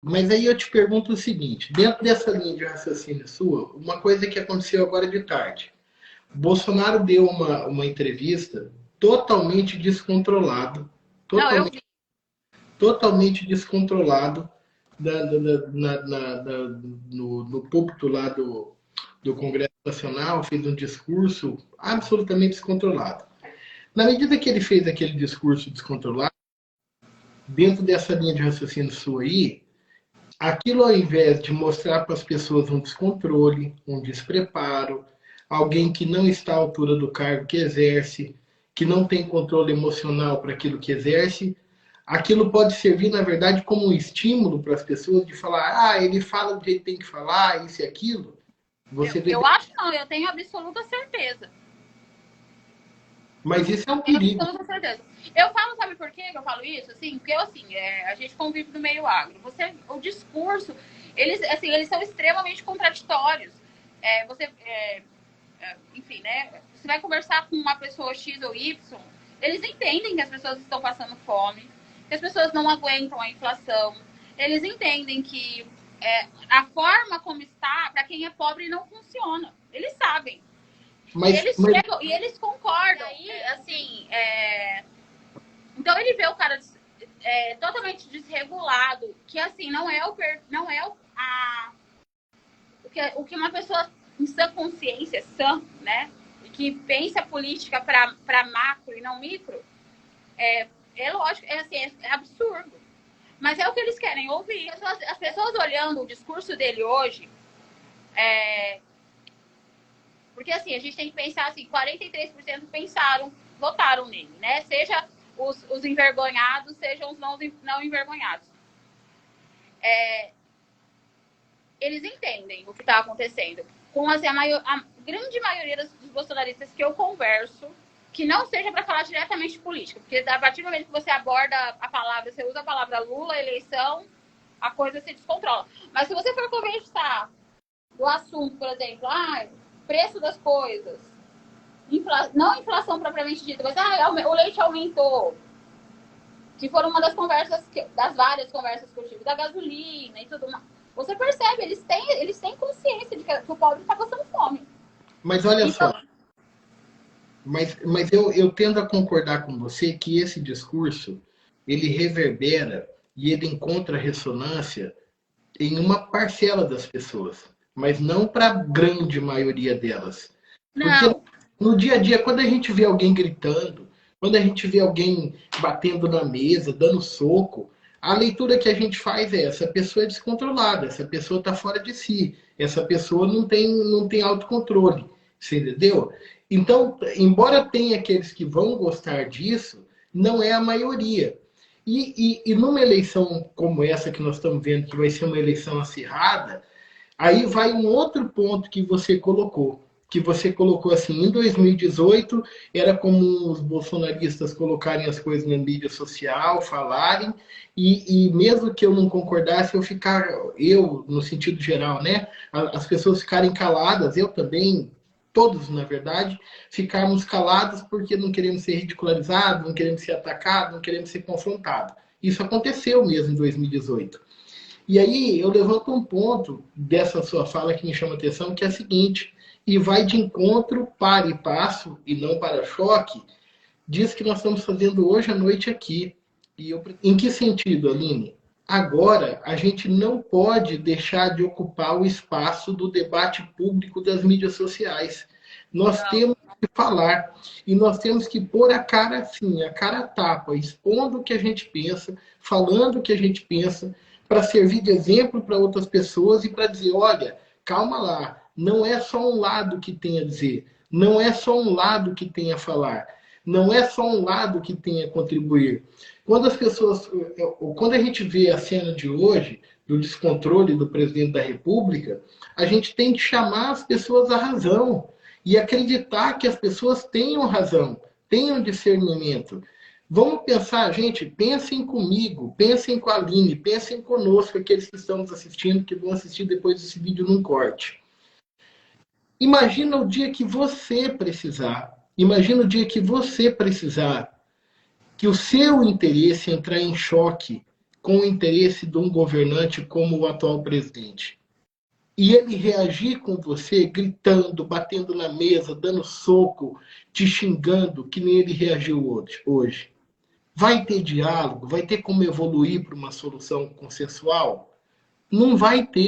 Mas aí eu te pergunto o seguinte, dentro dessa linha de raciocínio sua, uma coisa que aconteceu agora de tarde. Bolsonaro deu uma entrevista totalmente descontrolado, Não, eu totalmente, vi. totalmente descontrolado no púlpito lá do Congresso Nacional, fez um discurso absolutamente descontrolado. Na medida que ele fez aquele discurso descontrolado, dentro dessa linha de raciocínio sua aí, aquilo ao invés de mostrar para as pessoas um descontrole, um despreparo, alguém que não está à altura do cargo que exerce, que não tem controle emocional para aquilo que exerce, aquilo pode servir, na verdade, como um estímulo para as pessoas de falar, ah, ele fala do jeito que tem que falar, isso e aquilo. Você Eu deve... acho não, eu tenho absoluta certeza. Mas isso é um Tenho perigo. absoluta certeza. Eu falo, sabe por que eu falo isso? Assim, porque assim, a gente convive no meio agro. O discurso, eles são extremamente contraditórios. Enfim, né? Você vai conversar com uma pessoa X ou Y, eles entendem que as pessoas estão passando fome, que as pessoas não aguentam a inflação, eles entendem que a forma como está, para quem é pobre, não funciona. Eles sabem. E Mas, eles mas, chegam e eles concordam. E aí, assim, então ele vê o cara totalmente desregulado, que assim, não é o que uma pessoa em sã consciência, sã, né? E que pensa política para macro e não micro, é lógico, é absurdo. Mas é o que eles querem ouvir. As pessoas olhando o discurso dele hoje, porque assim, a gente tem que pensar assim, 43% pensaram, votaram nele, né? Seja os envergonhados, sejam os não envergonhados. Eles entendem o que está acontecendo. Com assim, a grande maioria dos bolsonaristas que eu converso, que não seja para falar diretamente de política, porque a partir do momento que você aborda a palavra, você usa a palavra Lula, eleição, a coisa se descontrola. Mas se você for conversar do assunto, por exemplo, preço das coisas, não inflação propriamente dita, mas o leite aumentou, que foram uma das conversas, das várias conversas que eu tive, da gasolina e tudo mais. Você percebe, eles têm consciência de que o pobre está passando fome. mas olha Então, só, mas eu tendo a concordar com você que esse discurso ele reverbera e ele encontra ressonância em uma parcela das pessoas, mas não para a grande maioria delas. Porque não, no dia a dia, quando a gente vê alguém gritando, quando a gente vê alguém batendo na mesa, dando soco, a leitura que a gente faz é essa pessoa é descontrolada, essa pessoa está fora de si, essa pessoa não tem autocontrole, você entendeu? Então, embora tenha aqueles que vão gostar disso, não é a maioria. E numa eleição como essa que nós estamos vendo, que vai ser uma eleição acirrada, aí vai um outro ponto que você colocou assim, em 2018 era como os bolsonaristas colocarem as coisas na mídia social, falarem, e mesmo que eu não concordasse, eu no sentido geral, né, as pessoas ficarem caladas, eu também, todos na verdade, ficarmos calados porque não queremos ser ridicularizados, não queremos ser atacados, não queremos ser confrontados. Isso aconteceu mesmo em 2018. E aí eu levanto um ponto dessa sua fala que me chama a atenção, que é a seguinte, e vai de encontro para e passo, e não para choque, diz que nós estamos fazendo hoje à noite aqui. Em que sentido, Aline? Agora, a gente não pode deixar de ocupar o espaço do debate público das mídias sociais. Nós não. temos que falar e nós temos que pôr a cara assim, a cara a tapa, expondo o que a gente pensa, falando o que a gente pensa, para servir de exemplo para outras pessoas e para dizer, olha, calma lá, não é só um lado que tem a dizer, não é só um lado que tem a falar, não é só um lado que tem a contribuir. Quando as pessoas, quando a gente vê a cena de hoje, do descontrole do presidente da República, a gente tem que chamar as pessoas à razão e acreditar que as pessoas tenham razão, tenham discernimento. Vamos pensar, gente, pensem comigo, pensem com a Aline, pensem conosco, aqueles que estamos assistindo, que vão assistir depois desse vídeo num corte. Imagina o dia que você precisar, imagina o dia que você precisar que o seu interesse entrar em choque com o interesse de um governante como o atual presidente, e ele reagir com você gritando, batendo na mesa, dando soco, te xingando, que nem ele reagiu hoje, vai ter diálogo? Vai ter como evoluir para uma solução consensual? Não vai ter.